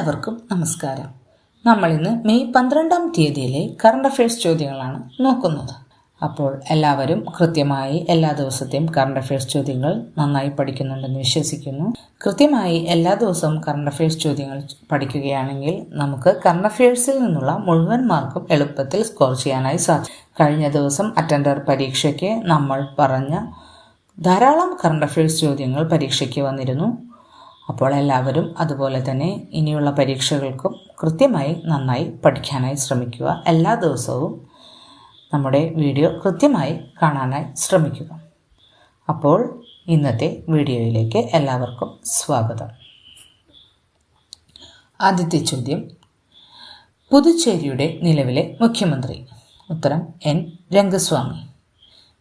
എല്ലാവർക്കും നമസ്കാരം. നമ്മൾ ഇന്ന് മെയ് 12-ാം തീയതിയിലെ കറണ്ട് അഫയേഴ്സ് ചോദ്യങ്ങളാണ് നോക്കുന്നത്. അപ്പോൾ എല്ലാവരും കൃത്യമായി എല്ലാ ദിവസത്തെയും കറണ്ട് അഫയേഴ്സ് ചോദ്യങ്ങൾ നന്നായി പഠിക്കുന്നുണ്ടെന്ന് വിശ്വസിക്കുന്നു. കൃത്യമായി എല്ലാ ദിവസവും കറണ്ട് അഫയേഴ്സ് ചോദ്യങ്ങൾ പഠിക്കുകയാണെങ്കിൽ നമുക്ക് കറണ്ട് അഫയേഴ്സിൽ നിന്നുള്ള മുഴുവൻ മാർക്കും എളുപ്പത്തിൽ സ്കോർ ചെയ്യാനായി സാധിക്കും. കഴിഞ്ഞ ദിവസം അറ്റൻഡർ പരീക്ഷയ്ക്ക് നമ്മൾ പറഞ്ഞ ധാരാളം കറണ്ട് അഫയേഴ്സ് ചോദ്യങ്ങൾ പരീക്ഷയ്ക്ക് വന്നിരുന്നു. അപ്പോൾ എല്ലാവരും അതുപോലെ തന്നെ ഇനിയുള്ള പരീക്ഷകൾക്കും കൃത്യമായി നന്നായി പഠിക്കാനായി ശ്രമിക്കുക. എല്ലാ ദിവസവും നമ്മുടെ വീഡിയോ കൃത്യമായി കാണാനായി ശ്രമിക്കുക. അപ്പോൾ ഇന്നത്തെ വീഡിയോയിലേക്ക് എല്ലാവർക്കും സ്വാഗതം. ആദ്യത്തെ ചോദ്യം, പുതുച്ചേരിയുടെ നിലവിലെ മുഖ്യമന്ത്രി? ഉത്തരം എൻ രംഗസ്വാമി.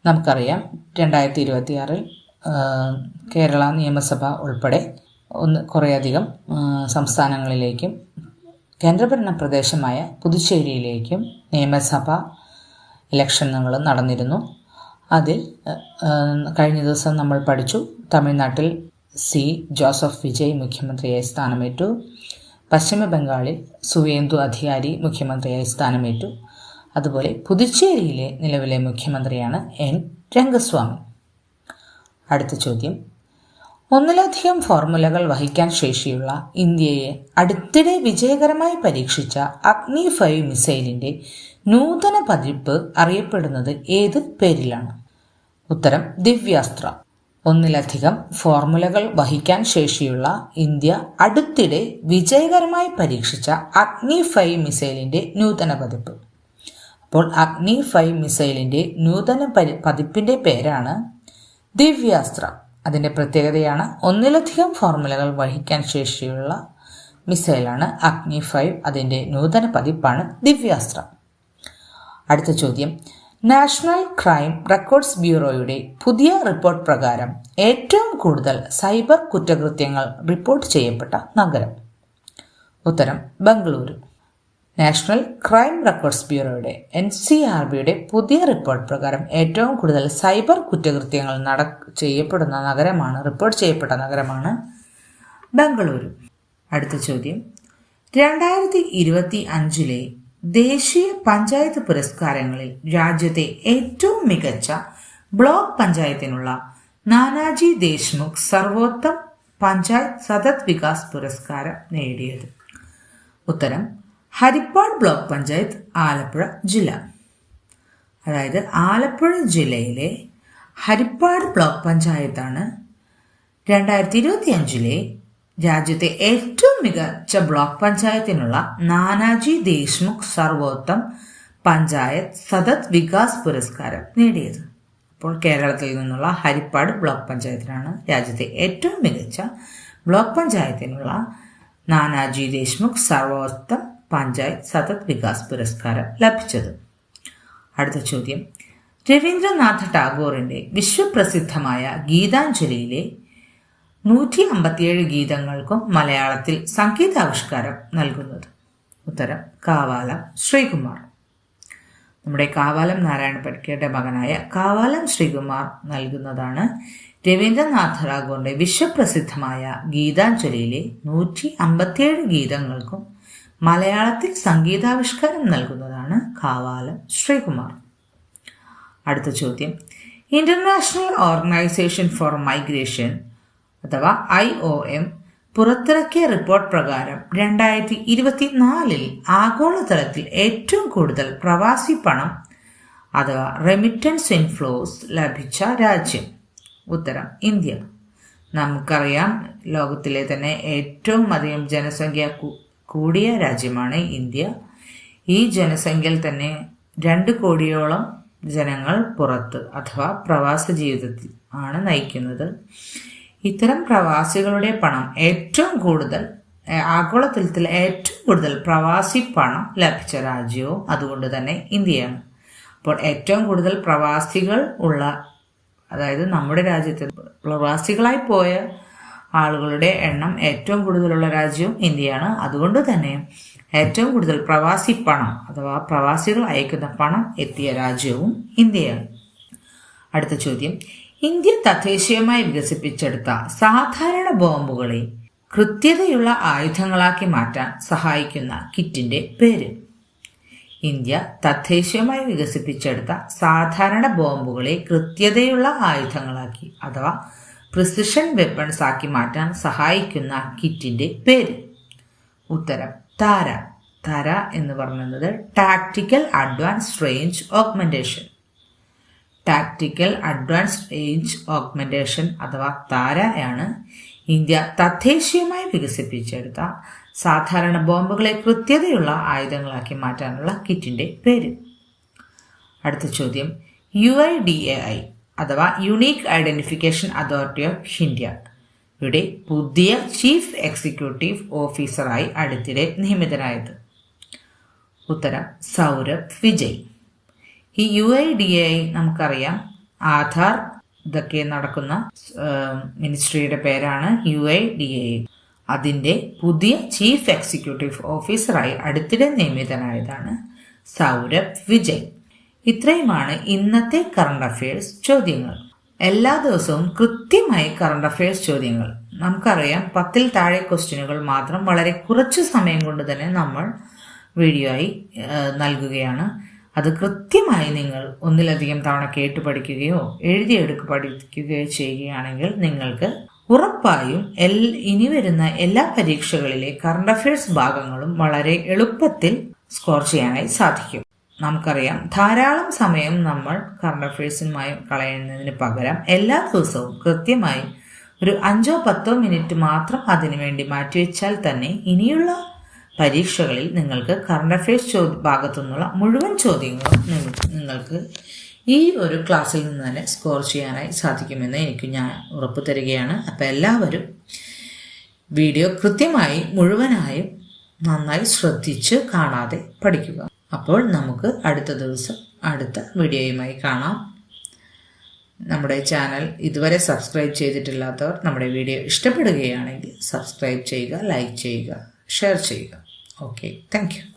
നമുക്കറിയാം 2026 കേരള നിയമസഭ ഉൾപ്പെടെ കുറേയധികം സംസ്ഥാനങ്ങളിലേക്കും കേന്ദ്രഭരണ പ്രദേശമായ പുതുച്ചേരിയിലേക്കും നിയമസഭ ഇലക്ഷനുകൾ നടന്നിരുന്നു. അതിൽ കഴിഞ്ഞ ദിവസം നമ്മൾ പഠിച്ചു, തമിഴ്നാട്ടിൽ ജോസഫ് വിജയ് മുഖ്യമന്ത്രിയായി സ്ഥാനമേറ്റു. പശ്ചിമ ബംഗാളിൽ സുവേന്ദു അധികാരി മുഖ്യമന്ത്രിയായി സ്ഥാനമേറ്റു. അതുപോലെ പുതുച്ചേരിയിലെ നിലവിലെ മുഖ്യമന്ത്രിയാണ് എൻ രംഗസ്വാമി. അടുത്ത ചോദ്യം, ഒന്നിലധികം ഫോർമുലകൾ വഹിക്കാൻ ശേഷിയുള്ള ഇന്ത്യയെ അടുത്തിടെ വിജയകരമായി പരീക്ഷിച്ച അഗ്നി 5 മിസൈലിന്റെ നൂതന പതിപ്പ് അറിയപ്പെടുന്നത് ഏത് പേരിലാണ്? ഉത്തരം ദിവ്യാസ്ത്ര. ഒന്നിലധികം ഫോർമുലകൾ വഹിക്കാൻ ശേഷിയുള്ള ഇന്ത്യ അടുത്തിടെ വിജയകരമായി പരീക്ഷിച്ച അഗ്നി 5 മിസൈലിന്റെ നൂതന പതിപ്പ്. അപ്പോൾ അഗ്നി 5 മിസൈലിന്റെ നൂതന പതിപ്പിന്റെ പേരാണ് ദിവ്യാസ്ത്ര. അതിൻ്റെ പ്രത്യേകതയാണ് ഒന്നിലധികം ഫോർമുലകൾ വഹിക്കാൻ ശേഷിയുള്ള മിസൈലാണ് അഗ്നി 5. അതിൻ്റെ നൂതന പതിപ്പാണ് ദിവ്യാസ്ത്ര. അടുത്ത ചോദ്യം, നാഷണൽ ക്രൈം റെക്കോർഡ്സ് ബ്യൂറോയുടെ പുതിയ റിപ്പോർട്ട് പ്രകാരം ഏറ്റവും കൂടുതൽ സൈബർ കുറ്റകൃത്യങ്ങൾ റിപ്പോർട്ട് ചെയ്യപ്പെട്ട നഗരം? ഉത്തരം ബംഗളൂരു. നാഷണൽ ക്രൈം റെക്കോർഡ്സ് ബ്യൂറോയുടെ NCRBയുടെ പുതിയ റിപ്പോർട്ട് പ്രകാരം ഏറ്റവും കൂടുതൽ സൈബർ കുറ്റകൃത്യങ്ങൾ റിപ്പോർട്ട് ചെയ്യപ്പെട്ട നഗരമാണ് ബംഗളൂരു. അടുത്ത ചോദ്യം, 2025 ദേശീയ പഞ്ചായത്ത് പുരസ്കാരങ്ങളിൽ രാജ്യത്തെ ഏറ്റവും മികച്ച ബ്ലോക്ക് പഞ്ചായത്തിനുള്ള നാനാജി ദേശ്മുഖ് സർവോത്തം പഞ്ചായത്ത് സതത് വികാസ് പുരസ്കാരം നേടിയത്? ഉത്തരം ഹരിപ്പാട് ബ്ലോക്ക് പഞ്ചായത്ത്, ആലപ്പുഴ ജില്ല. അതായത് ആലപ്പുഴ ജില്ലയിലെ ഹരിപ്പാട് ബ്ലോക്ക് പഞ്ചായത്താണ് 2025 രാജ്യത്തെ ഏറ്റവും മികച്ച ബ്ലോക്ക് പഞ്ചായത്തിനുള്ള നാനാജി ദേശ്മുഖ് സർവോത്തം പഞ്ചായത്ത് സതത് വികാസ് പുരസ്കാരം നേടിയത്. അപ്പോൾ കേരളത്തിൽ നിന്നുള്ള ഹരിപ്പാട് ബ്ലോക്ക് പഞ്ചായത്തിനാണ് രാജ്യത്തെ ഏറ്റവും മികച്ച ബ്ലോക്ക് പഞ്ചായത്തിനുള്ള നാനാജി ദേശ്മുഖ് സർവോത്തം പഞ്ചായത്ത് സതത് വികാസ് പുരസ്കാരം ലഭിച്ചത്. അടുത്ത ചോദ്യം, രവീന്ദ്രനാഥ ടാഗോറിന്റെ വിശ്വപ്രസിദ്ധമായ ഗീതാഞ്ജലിയിലെ 157 ഗീതങ്ങൾക്കും മലയാളത്തിൽ സംഗീതാവിഷ്കാരം നൽകുന്നത്? ഉത്തരം കാവാലം ശ്രീകുമാർ. നമ്മുടെ കാവാലം നാരായണ പണിക്കരുടെ മകനായ കാവാലം ശ്രീകുമാർ നൽകുന്നതാണ് രവീന്ദ്രനാഥ ടാഗോറിന്റെ വിശ്വപ്രസിദ്ധമായ ഗീതാഞ്ജലിയിലെ 157 ഗീതങ്ങൾക്കും മലയാളത്തിൽ സംഗീതാവിഷ്കാരം നൽകുന്നതാണ് കാവാലം ശ്രീകുമാർ. അടുത്ത ചോദ്യം, ഇന്റർനാഷണൽ ഓർഗനൈസേഷൻ ഫോർ മൈഗ്രേഷൻ അഥവാ IOM പുറത്തിറക്കിയ റിപ്പോർട്ട് പ്രകാരം 2024 ആഗോളതലത്തിൽ ഏറ്റവും കൂടുതൽ പ്രവാസി പണം അഥവാ റെമിറ്റൻസ് ഇൻഫ്ലോസ് ലഭിച്ച രാജ്യം? ഉത്തരം ഇന്ത്യ. നമുക്കറിയാം, ലോകത്തിലെ തന്നെ ഏറ്റവും അധികം ജനസംഖ്യ കൂടിയ രാജ്യമാണ് ഇന്ത്യ. ഈ ജനസംഖ്യയിൽ തന്നെ 2 കോടിയോളം ജനങ്ങൾ പുറത്ത് അഥവാ പ്രവാസ ജീവിതത്തിൽ ആണ് നയിക്കുന്നത്. ഇത്തരം പ്രവാസികളുടെ പണം ഏറ്റവും കൂടുതൽ ആഗോളതലത്തിൽ ഏറ്റവും കൂടുതൽ പ്രവാസി പണം ലഭിച്ച രാജ്യവും അതുകൊണ്ട് തന്നെ ഇന്ത്യയാണ്. അപ്പോൾ ഏറ്റവും കൂടുതൽ പ്രവാസികൾ ഉള്ള, അതായത് നമ്മുടെ രാജ്യത്ത് പ്രവാസികളായി പോയ ആളുകളുടെ എണ്ണം ഏറ്റവും കൂടുതലുള്ള രാജ്യവും ഇന്ത്യയാണ്. അതുകൊണ്ട് തന്നെ ഏറ്റവും കൂടുതൽ പ്രവാസി പണം അഥവാ പ്രവാസികൾ അയക്കുന്ന പണം എത്തിയ രാജ്യവും ഇന്ത്യയാണ്. അടുത്ത ചോദ്യം, ഇന്ത്യ തദ്ദേശീയമായി വികസിപ്പിച്ചെടുത്ത സാധാരണ ബോംബുകളെ കൃത്യതയുള്ള ആയുധങ്ങളാക്കി മാറ്റാൻ സഹായിക്കുന്ന കിറ്റിന്റെ പേര്. ഇന്ത്യ തദ്ദേശീയമായി വികസിപ്പിച്ചെടുത്ത സാധാരണ ബോംബുകളെ കൃത്യതയുള്ള ആയുധങ്ങളാക്കി അഥവാ പ്രിസിഷൻ വെപ്പൺസ് ആക്കി മാറ്റാൻ സഹായിക്കുന്ന കിറ്റിന്റെ പേര്. ഉത്തരം താര. താര എന്ന് പറയുന്നത് tactical advanced range augmentation. Tactical advanced range augmentation അഥവാ താരയാണ് ഇന്ത്യ തദ്ദേശീയമായി വികസിപ്പിച്ചെടുത്ത സാധാരണ ബോംബുകളെ കൃത്യതയുള്ള ആയുധങ്ങളാക്കി മാറ്റാനുള്ള കിറ്റിന്റെ പേര്. അടുത്ത ചോദ്യം, UIDAI അഥവാ unique identification authority of India യുടെ പുതിയ ചീഫ് എക്സിക്യൂട്ടീവ് ഓഫീസറായി അടുത്തിടെ നിയമിതനായത്. ഉത്തരം സൗരഭ് വിജയ്. ഈ UIDAI നമുക്കറിയാം, ആധാർ ഇതൊക്കെ നടക്കുന്ന മിനിസ്ട്രിയുടെ പേരാണ് UIDAI. അതിന്റെ പുതിയ ചീഫ് എക്സിക്യൂട്ടീവ് ഓഫീസറായി അടുത്തിടെ നിയമിതനായതാണ് സൗരഭ് വിജയ്. ഇത്രയുമാണ് ഇന്നത്തെ കറണ്ട് അഫയേഴ്സ് ചോദ്യങ്ങൾ. എല്ലാ ദിവസവും കൃത്യമായി കറണ്ട് അഫയേഴ്സ് ചോദ്യങ്ങൾ നമുക്കറിയാം 10ൽ താഴെ ക്വസ്റ്റ്യനുകൾ മാത്രം വളരെ കുറച്ചു സമയം കൊണ്ട് തന്നെ നമ്മൾ വീഡിയോ ആയി നൽകുകയാണ്. അത് കൃത്യമായി നിങ്ങൾ ഒന്നിലധികം തവണ കേട്ടു പഠിക്കുകയോ എഴുതിയെടുക്ക് പഠിക്കുകയോ ചെയ്യുകയാണെങ്കിൽ നിങ്ങൾക്ക് ഉറപ്പായും ഇനി വരുന്ന എല്ലാ പരീക്ഷകളിലെ കറണ്ട് അഫയേഴ്സ് ഭാഗങ്ങളും വളരെ എളുപ്പത്തിൽ സ്കോർ ചെയ്യാനായി സാധിക്കും. നമുക്കറിയാം, ധാരാളം സമയം നമ്മൾ കറണ്ട് അഫയേഴ്സിനുമായി കളയുന്നതിന് പകരം എല്ലാ ദിവസവും കൃത്യമായി ഒരു 5-10 മിനിറ്റ് മാത്രം അതിനുവേണ്ടി മാറ്റിവെച്ചാൽ തന്നെ ഇനിയുള്ള പരീക്ഷകളിൽ നിങ്ങൾക്ക് കറണ്ട് അഫയേഴ്സ് ഭാഗത്തു നിന്നുള്ള മുഴുവൻ ചോദ്യങ്ങളും നിങ്ങൾക്ക് ഈ ഒരു ക്ലാസ്സിൽ നിന്ന് തന്നെ സ്കോർ ചെയ്യാനായി സാധിക്കുമെന്ന് ഞാൻ ഉറപ്പു തരികയാണ്. അപ്പോൾ എല്ലാവരും വീഡിയോ കൃത്യമായി മുഴുവനായും നന്നായി ശ്രദ്ധിച്ച് കാണാതെ പഠിക്കുക. അപ്പോൾ നമുക്ക് അടുത്ത ദിവസം അടുത്ത വീഡിയോയുമായി കാണാം. നമ്മുടെ ചാനൽ ഇതുവരെ സബ്സ്ക്രൈബ് ചെയ്തിട്ടില്ലാത്തവർ നമ്മുടെ വീഡിയോ ഇഷ്ടപ്പെടുകയാണെങ്കിൽ സബ്സ്ക്രൈബ് ചെയ്യുക, ലൈക്ക് ചെയ്യുക, ഷെയർ ചെയ്യുക. Okay, thank you.